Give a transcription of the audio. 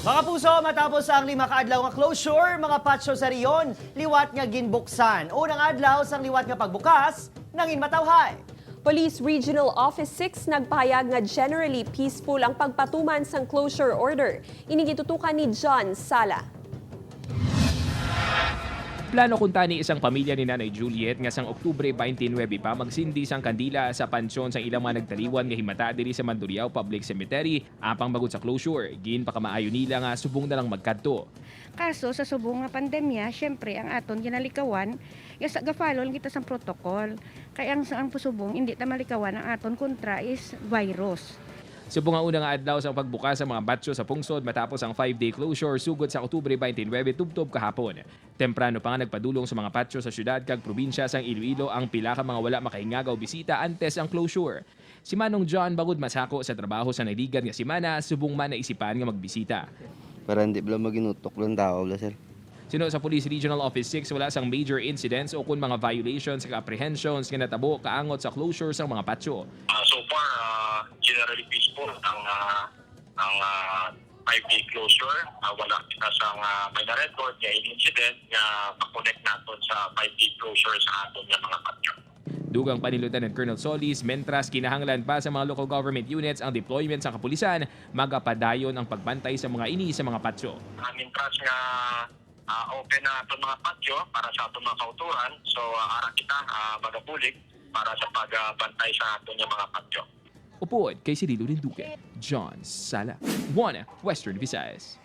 Mga puso, matapos ang 5 kaadlaw nga closure, mga patso sa riyon, liwat nga ginbuksan. Unang adlaw sang liwat nga pagbukas, nangin matawhay. Police Regional Office 6 nagpahayag nga generally peaceful ang pagpatuman sang closure order. Inigitutukan ni John Sala. Plano kunta ni isang pamilya ni Nanay Juliet nga sang Oktubre 29 pa magsindi sang kandila sa pansyon sang ilang mga nagtaliwan nga himata diri sa Mandurriao Public Cemetery apang bagod sa closure. Gin pakamaayo nila nga subong na lang magkadto. Kaso sa subong nga pandemya, syempre ang aton ginalikawan, yung sa gafalol kita sa protocol. Kaya ang pusubong hindi ta malikawan ang aton kontra is virus. Subong nga unang adlaw sa pagbukas sa mga batso sa pungsod matapos ang 5-day closure sugod sa Oktubre 29 tubtob kahapon. Temprano pa nga nagpadulong sa mga patso sa syudad kag probinsya sang Iloilo ang pila ka mga wala makahingagaw bisita antes ang closure. Si Manong John bagod masako sa trabaho sa naligan nga semana subong man naisipan nga magbisita. Para hindi bala maginutok lang tao bala sir. Sino sa Police Regional Office 6 wala sang major incidents o kun mga violations ug apprehensions nga natabo kaangot sa closure sa mga patso. So far, generally peaceful ang 5-day closure. Wala kita sa may na-record nga incident nga makonect natin sa 5-day closure sa aton nga mga patyo. Dugang pa ni Lieutenant Colonel Solis, mentras kinahanglan pa sa mga local government units ang deployment sa kapulisan, magapadayon ang pagbantay sa mga ini sa mga patyo. Mintras nga open na aton mga patyo para sa aton mga kauturan. So, ara kita magabulig para sa pagbantay sa aton nga mga patyo. Upuod kay Cirilo Rinduque, John Sala, 1 Western Visayas.